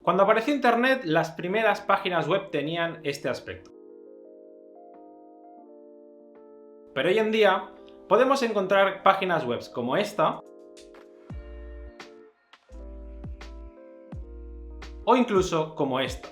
Cuando apareció Internet, las primeras páginas web tenían este aspecto. Pero hoy en día podemos encontrar páginas web como esta, o incluso como esta.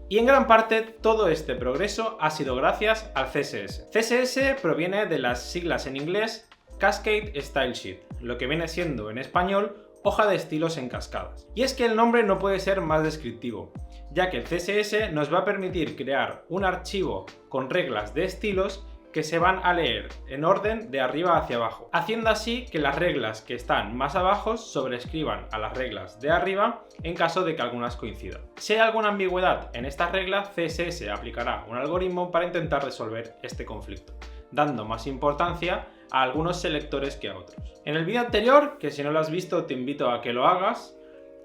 Y en gran parte todo este progreso ha sido gracias al CSS. CSS proviene de las siglas en inglés Cascade Style Sheet, lo que viene siendo en español hoja de estilos en cascadas. Y es que el nombre no puede ser más descriptivo, ya que el CSS nos va a permitir crear un archivo con reglas de estilos que se van a leer en orden de arriba hacia abajo, haciendo así que las reglas que están más abajo sobrescriban a las reglas de arriba en caso de que algunas coincidan. Si hay alguna ambigüedad en estas reglas, CSS aplicará un algoritmo para intentar resolver este conflicto, dando más importancia a algunos selectores que a otros. En el vídeo anterior, que si no lo has visto te invito a que lo hagas,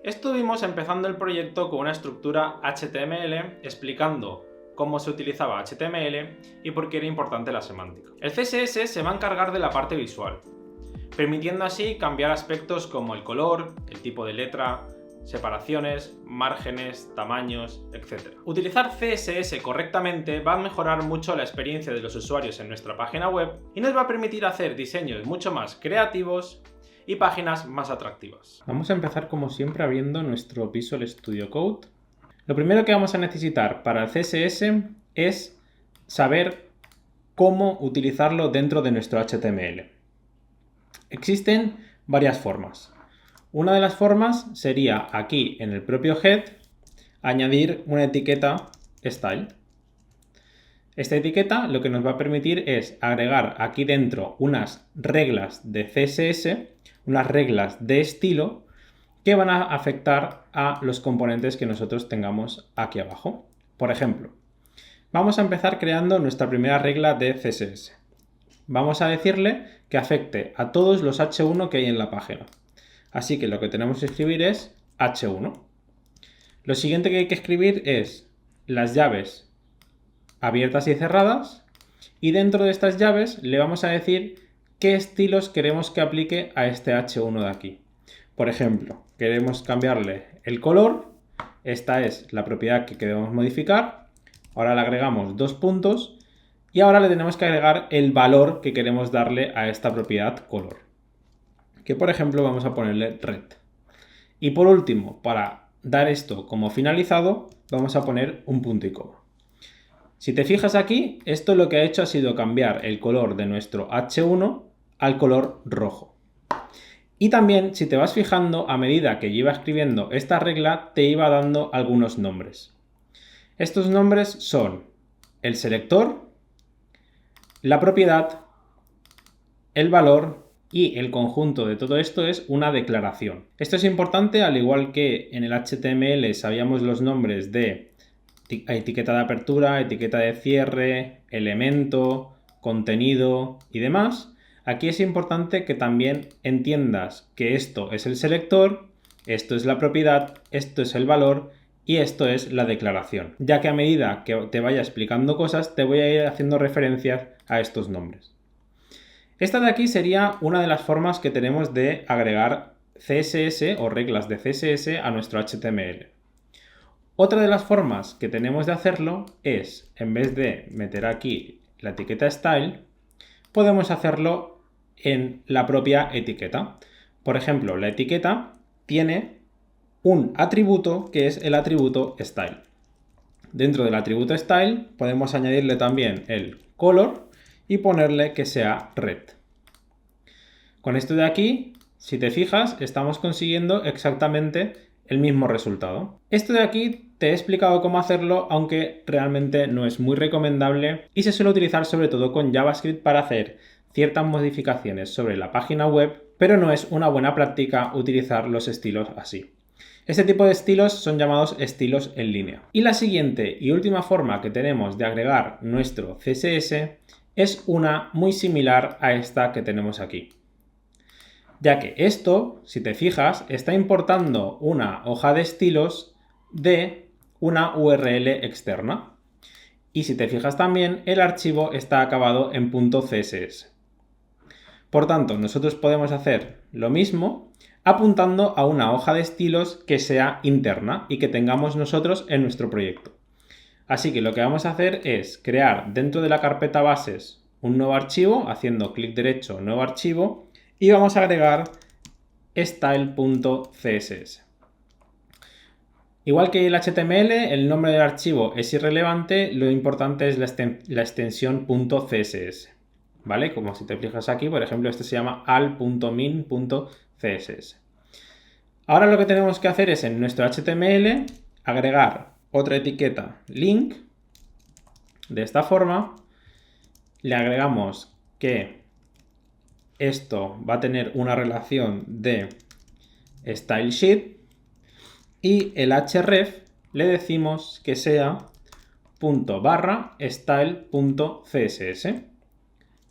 estuvimos empezando el proyecto con una estructura HTML explicando cómo se utilizaba HTML y por qué era importante la semántica. El CSS se va a encargar de la parte visual, permitiendo así cambiar aspectos como el color, el tipo de letra, separaciones, márgenes, tamaños, etc. Utilizar CSS correctamente va a mejorar mucho la experiencia de los usuarios en nuestra página web y nos va a permitir hacer diseños mucho más creativos y páginas más atractivas. Vamos a empezar como siempre abriendo nuestro Visual Studio Code. Lo primero que vamos a necesitar para el CSS es saber cómo utilizarlo dentro de nuestro HTML. Existen varias formas. Una de las formas sería aquí en el propio head añadir una etiqueta style. Esta etiqueta lo que nos va a permitir es agregar aquí dentro unas reglas de CSS, unas reglas de estilo que van a afectar a los componentes que nosotros tengamos aquí abajo. Por ejemplo, vamos a empezar creando nuestra primera regla de CSS. Vamos a decirle que afecte a todos los H1 que hay en la página. Así que lo que tenemos que escribir es H1. Lo siguiente que hay que escribir es las llaves abiertas y cerradas, y dentro de estas llaves le vamos a decir qué estilos queremos que aplique a este H1 de aquí. Por ejemplo, queremos cambiarle el color, esta es la propiedad que queremos modificar, ahora le agregamos 2 puntos y ahora le tenemos que agregar el valor que queremos darle a esta propiedad color, que por ejemplo vamos a ponerle red. Y por último, para dar esto como finalizado, vamos a poner un punto y coma. Si te fijas aquí, esto lo que ha hecho ha sido cambiar el color de nuestro H1 al color rojo. Y también, si te vas fijando, a medida que yo iba escribiendo esta regla, te iba dando algunos nombres. Estos nombres son el selector, la propiedad, el valor y el conjunto de todo esto es una declaración. Esto es importante, al igual que en el HTML sabíamos los nombres de etiqueta de apertura, etiqueta de cierre, elemento, contenido y demás. Aquí es importante que también entiendas que esto es el selector, esto es la propiedad, esto es el valor y esto es la declaración, ya que a medida que te vaya explicando cosas te voy a ir haciendo referencias a estos nombres. Esta de aquí sería una de las formas que tenemos de agregar CSS o reglas de CSS a nuestro HTML. Otra de las formas que tenemos de hacerlo es, en vez de meter aquí la etiqueta style, podemos hacerlo en la propia etiqueta. Por ejemplo, la etiqueta tiene un atributo que es el atributo style. Dentro del atributo style podemos añadirle también el color y ponerle que sea red. Con esto de aquí, si te fijas, estamos consiguiendo exactamente el mismo resultado. Esto de aquí te he explicado cómo hacerlo, aunque realmente no es muy recomendable y se suele utilizar sobre todo con JavaScript para hacer ciertas modificaciones sobre la página web, pero no es una buena práctica utilizar los estilos así. Este tipo de estilos son llamados estilos en línea. Y la siguiente y última forma que tenemos de agregar nuestro CSS es una muy similar a esta que tenemos aquí. Ya que esto, si te fijas, está importando una hoja de estilos de una URL externa. Y si te fijas también, el archivo está acabado en .css. Por tanto, nosotros podemos hacer lo mismo, apuntando a una hoja de estilos que sea interna y que tengamos nosotros en nuestro proyecto. Así que lo que vamos a hacer es crear dentro de la carpeta bases un nuevo archivo, haciendo clic derecho, nuevo archivo, y vamos a agregar style.css. Igual que el HTML, el nombre del archivo es irrelevante, lo importante es la extensión .css. ¿Vale? Como si te fijas aquí, por ejemplo, este se llama al.min.css. Ahora lo que tenemos que hacer es en nuestro HTML agregar otra etiqueta link de esta forma. Le agregamos que esto va a tener una relación de style sheet y el href le decimos que sea .style.css.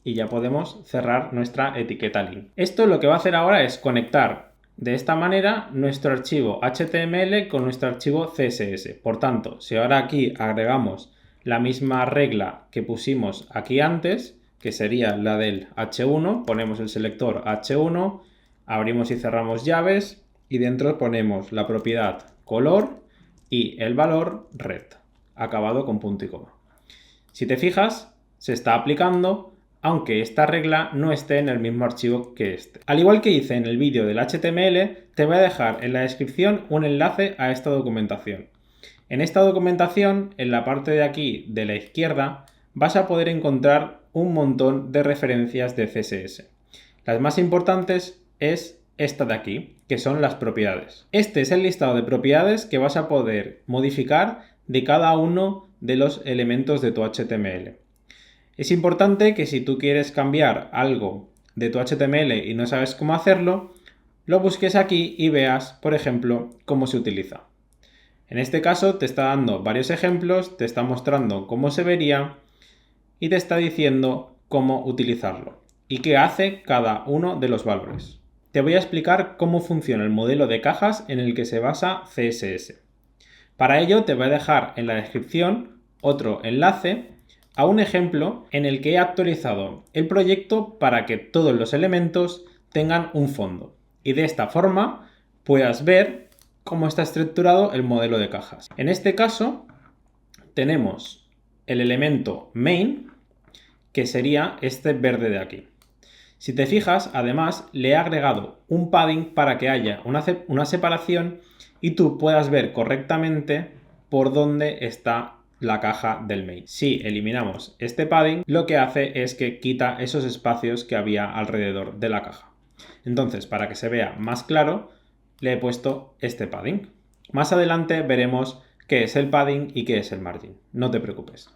Y ya podemos cerrar nuestra etiqueta link. Esto lo que va a hacer ahora es conectar de esta manera nuestro archivo HTML con nuestro archivo CSS. Por tanto, si ahora aquí agregamos la misma regla que pusimos aquí antes, que sería la del H1, ponemos el selector H1, abrimos y cerramos llaves y dentro ponemos la propiedad color y el valor red, acabado con punto y coma. Si te fijas, se está aplicando aunque esta regla no esté en el mismo archivo que este. Al igual que hice en el vídeo del HTML, te voy a dejar en la descripción un enlace a esta documentación. En esta documentación, en la parte de aquí de la izquierda, vas a poder encontrar un montón de referencias de CSS. Las más importantes es esta de aquí, que son las propiedades. Este es el listado de propiedades que vas a poder modificar de cada uno de los elementos de tu HTML. Es importante que si tú quieres cambiar algo de tu HTML y no sabes cómo hacerlo, lo busques aquí y veas, por ejemplo, cómo se utiliza. En este caso te está dando varios ejemplos, te está mostrando cómo se vería y te está diciendo cómo utilizarlo y qué hace cada uno de los valores. Te voy a explicar cómo funciona el modelo de cajas en el que se basa CSS. Para ello te voy a dejar en la descripción otro enlace a un ejemplo en el que he actualizado el proyecto para que todos los elementos tengan un fondo y de esta forma puedas ver cómo está estructurado el modelo de cajas. En este caso tenemos el elemento main, que sería este verde de aquí. Si te fijas, además le he agregado un padding para que haya una separación y tú puedas ver correctamente por dónde está la caja del main. Si eliminamos este padding, lo que hace es que quita esos espacios que había alrededor de la caja. Entonces, para que se vea más claro, le he puesto este padding. Más adelante veremos qué es el padding y qué es el margin. No te preocupes.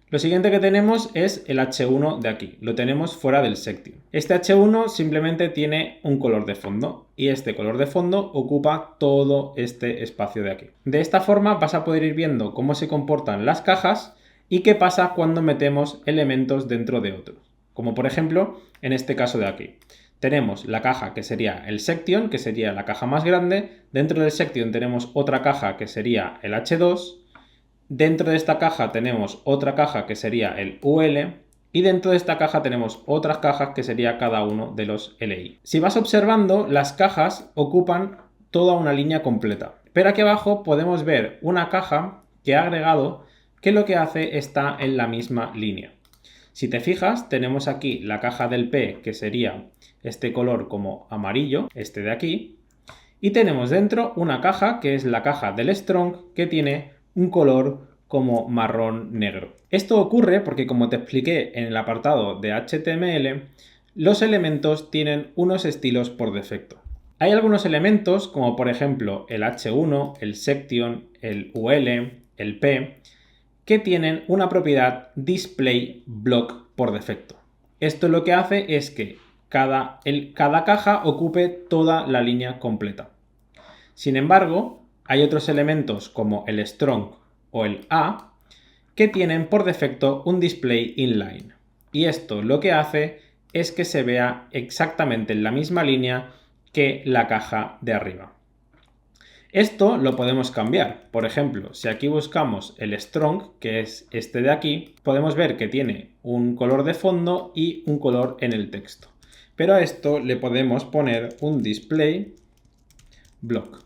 Lo siguiente que tenemos es el H1 de aquí. Lo tenemos fuera del section. Este H1 simplemente tiene un color de fondo y este color de fondo ocupa todo este espacio de aquí. De esta forma vas a poder ir viendo cómo se comportan las cajas y qué pasa cuando metemos elementos dentro de otros. Como por ejemplo en este caso de aquí. Tenemos la caja que sería el section, que sería la caja más grande. Dentro del section tenemos otra caja que sería el H2. Dentro de esta caja tenemos otra caja que sería el UL y dentro de esta caja tenemos otras cajas que sería cada uno de los LI. Si vas observando, las cajas ocupan toda una línea completa. Pero aquí abajo podemos ver una caja que ha agregado que lo que hace está en la misma línea. Si te fijas, tenemos aquí la caja del P, que sería este color como amarillo, este de aquí, y tenemos dentro una caja que es la caja del Strong, que tiene un color como marrón negro. Esto ocurre porque, como te expliqué en el apartado de HTML, los elementos tienen unos estilos por defecto. Hay algunos elementos, como por ejemplo el H1, el section, el UL, el P, que tienen una propiedad display block por defecto. Esto lo que hace es que cada caja ocupe toda la línea completa. Sin embargo, hay otros elementos como el strong o el A que tienen por defecto un display inline. Y esto lo que hace es que se vea exactamente en la misma línea que la caja de arriba. Esto lo podemos cambiar. Por ejemplo, si aquí buscamos el strong, que es este de aquí, podemos ver que tiene un color de fondo y un color en el texto. pero a esto le podemos poner un display block.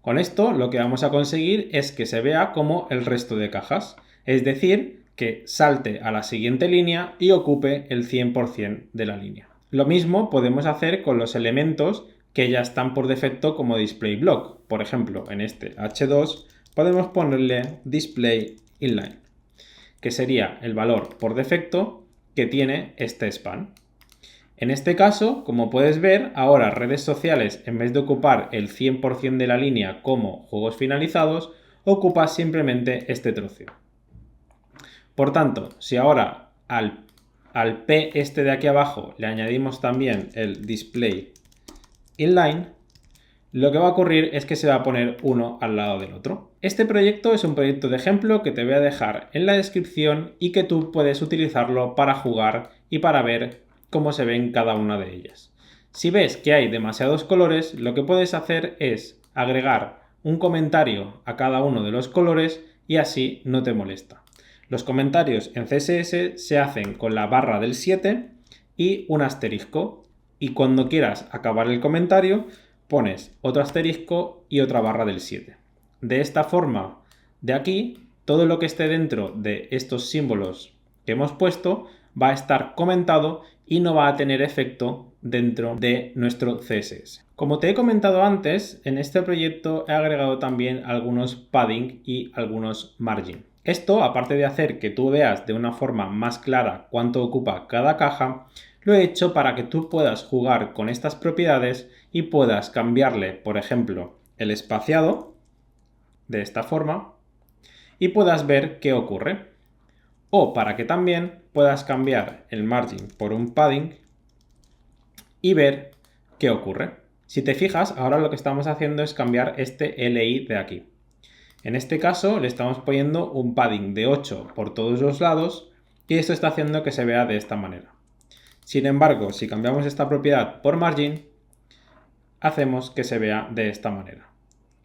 Con esto lo que vamos a conseguir es que se vea como el resto de cajas, es decir, que salte a la siguiente línea y ocupe el 100% de la línea. Lo mismo podemos hacer con los elementos que ya están por defecto como display block. Por ejemplo, en este H2 podemos ponerle display inline, que sería el valor por defecto que tiene este span. En este caso, como puedes ver, ahora redes sociales, en vez de ocupar el 100% de la línea como juegos finalizados, ocupa simplemente este trozo. Por tanto, si ahora al P este de aquí abajo le añadimos también el display inline, lo que va a ocurrir es que se va a poner uno al lado del otro. Este proyecto es un proyecto de ejemplo que te voy a dejar en la descripción y que tú puedes utilizarlo para jugar y para ver cómo se ven cada una de ellas. Si ves que hay demasiados colores, lo que puedes hacer es agregar un comentario a cada uno de los colores y así no te molesta. Los comentarios en CSS se hacen con la barra del 7 y un asterisco, y cuando quieras acabar el comentario pones otro asterisco y otra barra del 7. De esta forma, de aquí, todo lo que esté dentro de estos símbolos que hemos puesto va a estar comentado y no va a tener efecto dentro de nuestro CSS. Como te he comentado antes, en este proyecto he agregado también algunos padding y algunos margin. Esto, aparte de hacer que tú veas de una forma más clara cuánto ocupa cada caja, lo he hecho para que tú puedas jugar con estas propiedades y puedas cambiarle, por ejemplo, el espaciado de esta forma y puedas ver qué ocurre. O para que también puedas cambiar el margin por un padding y ver qué ocurre. Si te fijas, ahora lo que estamos haciendo es cambiar este LI de aquí. En este caso le estamos poniendo un padding de 8 por todos los lados y esto está haciendo que se vea de esta manera. Sin embargo, si cambiamos esta propiedad por margin, hacemos que se vea de esta manera.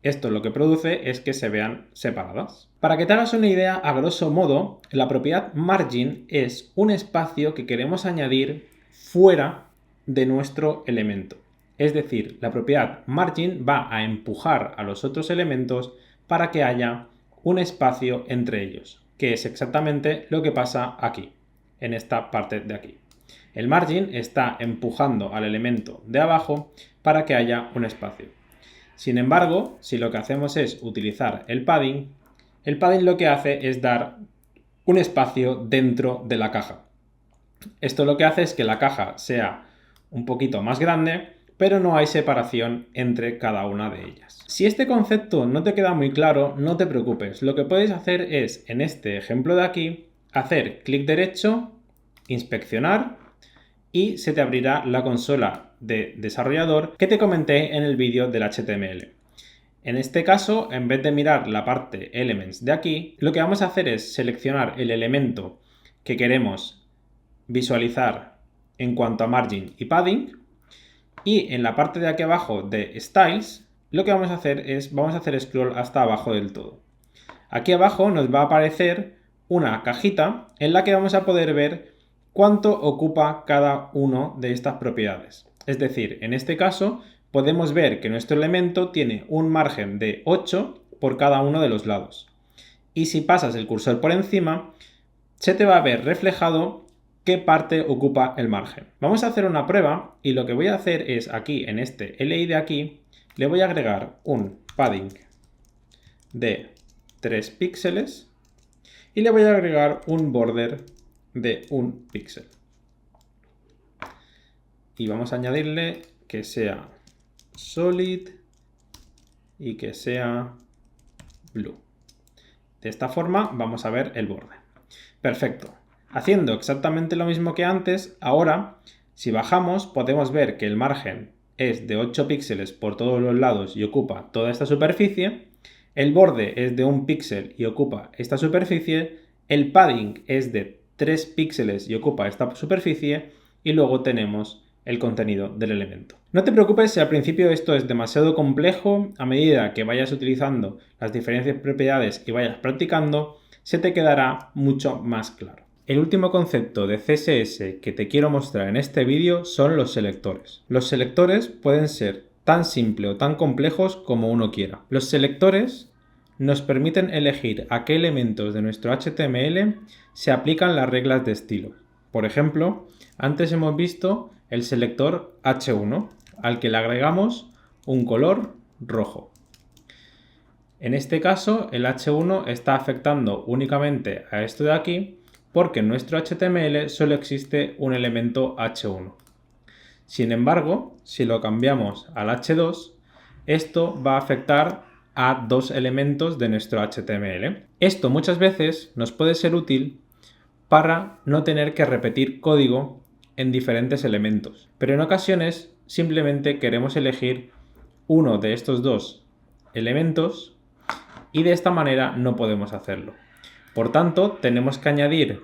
Esto lo que produce es que se vean separadas. Para que te hagas una idea, a grosso modo, la propiedad margin es un espacio que queremos añadir fuera de nuestro elemento. Es decir, la propiedad margin va a empujar a los otros elementos para que haya un espacio entre ellos, que es exactamente lo que pasa aquí, en esta parte de aquí. El margin está empujando al elemento de abajo para que haya un espacio. Sin embargo, si lo que hacemos es utilizar el padding lo que hace es dar un espacio dentro de la caja. Esto lo que hace es que la caja sea un poquito más grande, pero no hay separación entre cada una de ellas. Si este concepto no te queda muy claro, no te preocupes. Lo que puedes hacer es, en este ejemplo de aquí, hacer clic derecho, inspeccionar, y se te abrirá la consola de desarrollador que te comenté en el vídeo del HTML. En este caso, en vez de mirar la parte Elements de aquí, lo que vamos a hacer es seleccionar el elemento que queremos visualizar en cuanto a margin y padding, y en la parte de aquí abajo de Styles, lo que vamos a hacer es hacer scroll hasta abajo del todo. Aquí abajo nos va a aparecer una cajita en la que vamos a poder ver cuánto ocupa cada uno de estas propiedades. Es decir, en este caso podemos ver que nuestro elemento tiene un margen de 8 por cada uno de los lados. Y si pasas el cursor por encima, se te va a ver reflejado qué parte ocupa el margen. Vamos a hacer una prueba y lo que voy a hacer es aquí, en este LI de aquí, le voy a agregar un padding de 3 píxeles y le voy a agregar un border de 1 píxel. Y vamos a añadirle que sea solid y que sea blue. De esta forma vamos a ver el borde. Perfecto. Haciendo exactamente lo mismo que antes, ahora si bajamos podemos ver que el margen es de 8 píxeles por todos los lados y ocupa toda esta superficie. El borde es de 1 píxel y ocupa esta superficie. El padding es de 3 píxeles y ocupa esta superficie. Y luego tenemos el contenido del elemento. No te preocupes si al principio esto es demasiado complejo. A medida que vayas utilizando las diferentes propiedades y vayas practicando, se te quedará mucho más claro. El último concepto de CSS que te quiero mostrar en este vídeo son los selectores. Los selectores pueden ser tan simples o tan complejos como uno quiera. Los selectores nos permiten elegir a qué elementos de nuestro HTML se aplican las reglas de estilo. Por ejemplo, antes hemos visto el selector H1, al que le agregamos un color rojo. En este caso, el H1 está afectando únicamente a esto de aquí, porque en nuestro HTML solo existe un elemento H1. Sin embargo, si lo cambiamos al H2, esto va a afectar a dos elementos de nuestro HTML. Esto muchas veces nos puede ser útil para no tener que repetir código en diferentes elementos, pero en ocasiones simplemente queremos elegir uno de estos dos elementos y de esta manera no podemos hacerlo. Por tanto, tenemos que añadir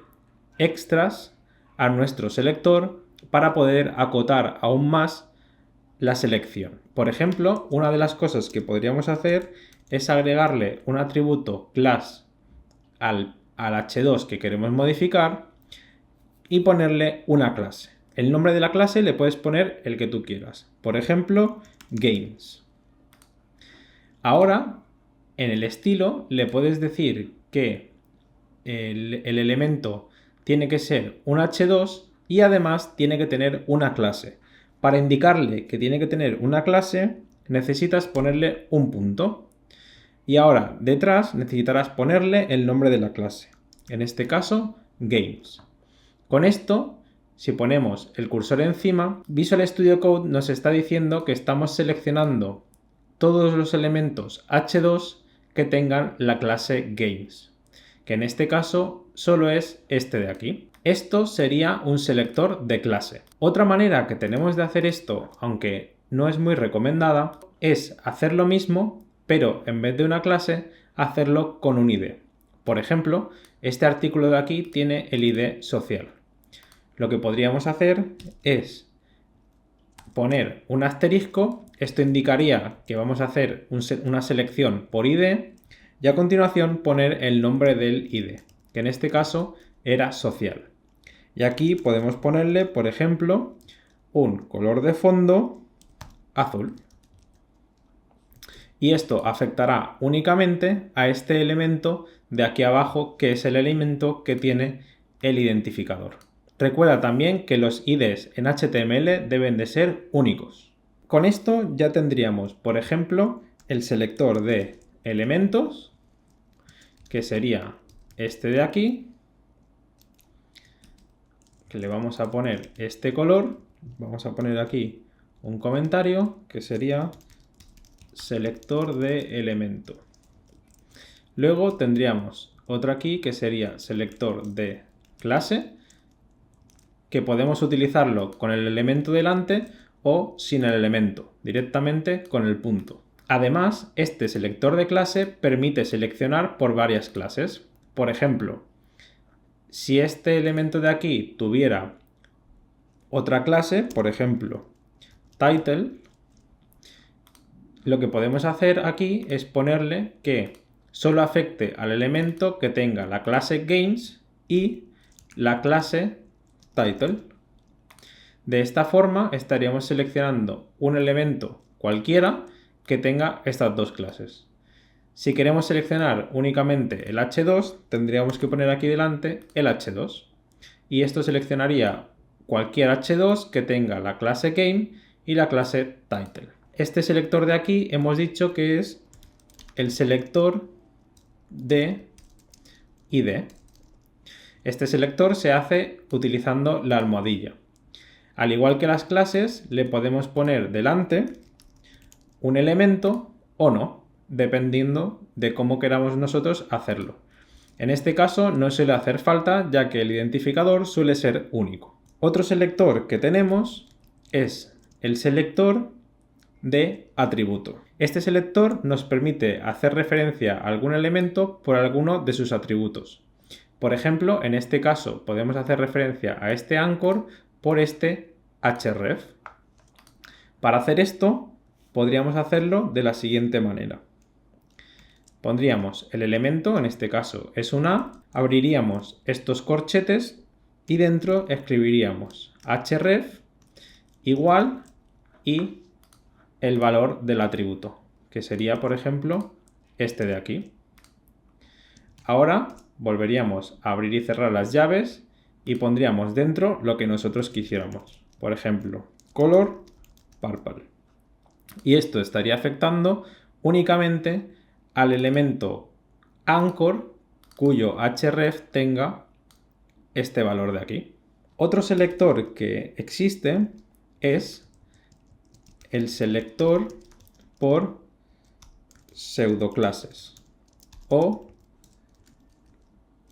extras a nuestro selector para poder acotar aún más la selección. Por ejemplo, una de las cosas que podríamos hacer es agregarle un atributo class al H2 que queremos modificar y ponerle una clase. El nombre de la clase le puedes poner el que tú quieras. Por ejemplo, games. Ahora, en el estilo le puedes decir que el elemento tiene que ser un H2 y además tiene que tener una clase. Para indicarle que tiene que tener una clase, necesitas ponerle un punto. Y ahora, detrás, necesitarás ponerle el nombre de la clase. En este caso, games. Con esto, si ponemos el cursor encima, Visual Studio Code nos está diciendo que estamos seleccionando todos los elementos H2 que tengan la clase games, que en este caso solo es este de aquí. Esto sería un selector de clase. Otra manera que tenemos de hacer esto, aunque no es muy recomendada, es hacer lo mismo, pero en vez de una clase, hacerlo con un ID. Por ejemplo, este artículo de aquí tiene el ID social. Lo que podríamos hacer es poner un asterisco. Esto indicaría que vamos a hacer una selección por ID y a continuación poner el nombre del ID, que en este caso era social. Y aquí podemos ponerle, por ejemplo, un color de fondo azul. Y esto afectará únicamente a este elemento de aquí abajo, que es el elemento que tiene el identificador. Recuerda también que los IDs en HTML deben de ser únicos. Con esto ya tendríamos, por ejemplo, el selector de elementos, que sería este de aquí, que le vamos a poner este color. Vamos a poner aquí un comentario que sería selector de elemento. Luego tendríamos otro aquí que sería selector de clase, que podemos utilizarlo con el elemento delante o sin el elemento, directamente con el punto. Además, este selector de clase permite seleccionar por varias clases. Por ejemplo, si este elemento de aquí tuviera otra clase, por ejemplo, title, lo que podemos hacer aquí es ponerle que solo afecte al elemento que tenga la clase games y la clase title. De esta forma estaríamos seleccionando un elemento cualquiera que tenga estas dos clases. Si queremos seleccionar únicamente el H2, tendríamos que poner aquí delante el H2. Y esto seleccionaría cualquier H2 que tenga la clase game y la clase title. Este selector de aquí hemos dicho que es el selector de ID. Este selector se hace utilizando la almohadilla. Al igual que las clases, le podemos poner delante un elemento o no, dependiendo de cómo queramos nosotros hacerlo. En este caso no suele hacer falta, ya que el identificador suele ser único. Otro selector que tenemos es el selector de atributo. Este selector nos permite hacer referencia a algún elemento por alguno de sus atributos. Por ejemplo, en este caso podemos hacer referencia a este anchor por este href. Para hacer esto, podríamos hacerlo de la siguiente manera. Pondríamos el elemento, en este caso es un A, abriríamos estos corchetes y dentro escribiríamos href igual y el valor del atributo, que sería, por ejemplo, este de aquí. Ahora volveríamos a abrir y cerrar las llaves y pondríamos dentro lo que nosotros quisiéramos. Por ejemplo, color purple. Y esto estaría afectando únicamente al elemento anchor cuyo href tenga este valor de aquí. Otro selector que existe es el selector por pseudoclases o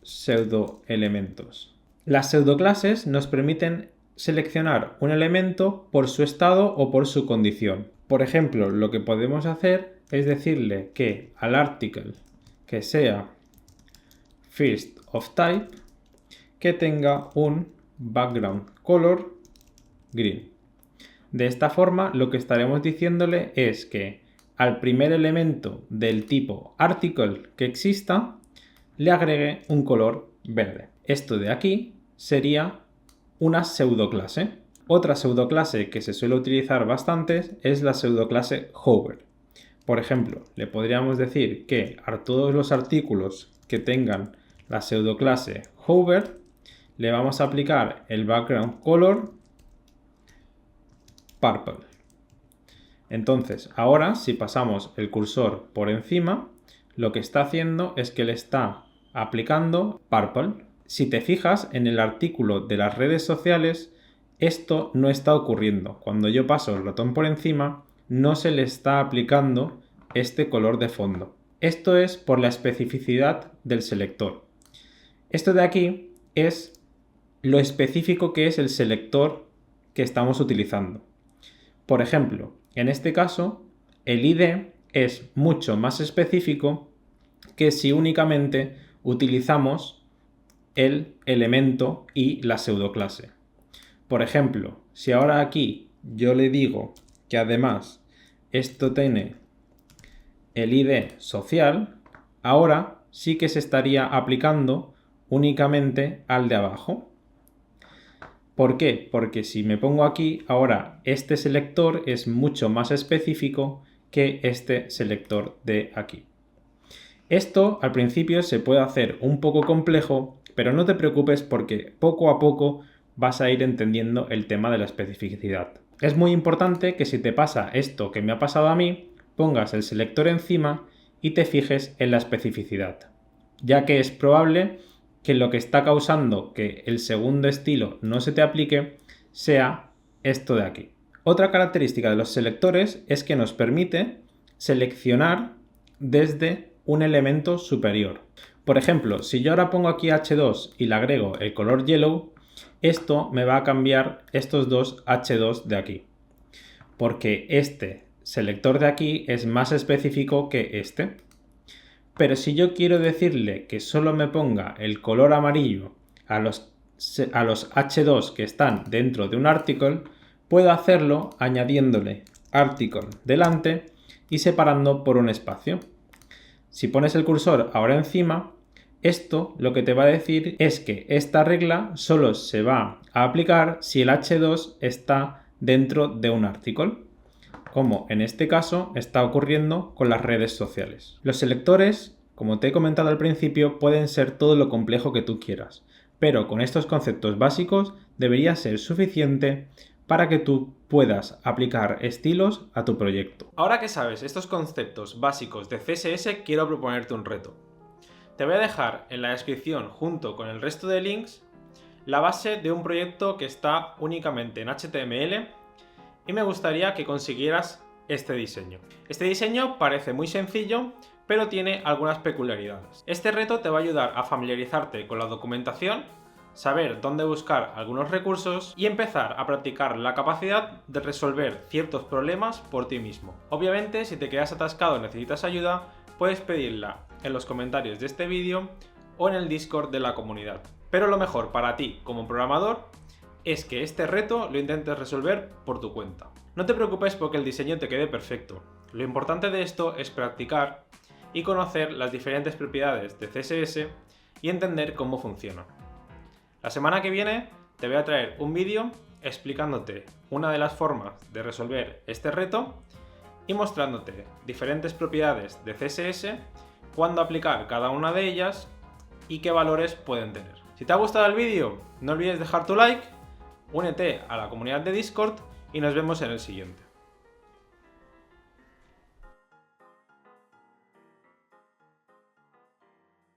pseudoelementos. Las pseudoclases nos permiten seleccionar un elemento por su estado o por su condición. Por ejemplo, lo que podemos hacer es decirle que al article que sea first of type que tenga un background color green. De esta forma, lo que estaremos diciéndole es que al primer elemento del tipo article que exista le agregue un color verde. Esto de aquí sería una pseudoclase. Otra pseudoclase que se suele utilizar bastante es la pseudoclase hover. Por ejemplo, le podríamos decir que a todos los artículos que tengan la pseudoclase hover le vamos a aplicar el background color purple. Entonces, ahora si pasamos el cursor por encima, lo que está haciendo es que le está aplicando purple. Si te fijas en el artículo de las redes sociales, esto no está ocurriendo. Cuando yo paso el ratón por encima, no se le está aplicando este color de fondo. Esto es por la especificidad del selector. Esto de aquí es lo específico que es el selector que estamos utilizando. Por ejemplo, en este caso, el ID es mucho más específico que si únicamente utilizamos el elemento y la pseudoclase. Por ejemplo, si ahora aquí yo le digo que además esto tiene el ID social, ahora sí que se estaría aplicando únicamente al de abajo. ¿Por qué? Porque si me pongo aquí, ahora este selector es mucho más específico que este selector de aquí. Esto al principio se puede hacer un poco complejo, pero no te preocupes porque poco a poco vas a ir entendiendo el tema de la especificidad. Es muy importante que si te pasa esto que me ha pasado a mí, pongas el selector encima y te fijes en la especificidad, ya que es probable que lo que está causando que el segundo estilo no se te aplique sea esto de aquí. Otra característica de los selectores es que nos permite seleccionar desde un elemento superior. Por ejemplo, si yo ahora pongo aquí H2 y le agrego el color yellow, esto me va a cambiar estos dos H2 de aquí, porque este selector de aquí es más específico que este. Pero si yo quiero decirle que solo me ponga el color amarillo a los H2 que están dentro de un article, puedo hacerlo añadiéndole article delante y separando por un espacio. Si pones el cursor ahora encima, esto lo que te va a decir es que esta regla solo se va a aplicar si el H2 está dentro de un article, como en este caso está ocurriendo con las redes sociales. Los selectores, como te he comentado al principio, pueden ser todo lo complejo que tú quieras, pero con estos conceptos básicos debería ser suficiente para que tú puedas aplicar estilos a tu proyecto. Ahora que sabes estos conceptos básicos de CSS, quiero proponerte un reto. Te voy a dejar en la descripción, junto con el resto de links, la base de un proyecto que está únicamente en HTML y me gustaría que consiguieras este diseño. Este diseño parece muy sencillo, pero tiene algunas peculiaridades. Este reto te va a ayudar a familiarizarte con la documentación, saber dónde buscar algunos recursos y empezar a practicar la capacidad de resolver ciertos problemas por ti mismo. Obviamente, si te quedas atascado y necesitas ayuda, puedes pedirla en los comentarios de este vídeo o en el Discord de la comunidad. Pero lo mejor para ti como programador es que este reto lo intentes resolver por tu cuenta. No te preocupes porque el diseño te quede perfecto. Lo importante de esto es practicar y conocer las diferentes propiedades de CSS y entender cómo funciona. La semana que viene te voy a traer un vídeo explicándote una de las formas de resolver este reto y mostrándote diferentes propiedades de CSS, cuándo aplicar cada una de ellas y qué valores pueden tener. Si te ha gustado el vídeo, no olvides dejar tu like, únete a la comunidad de Discord y nos vemos en el siguiente.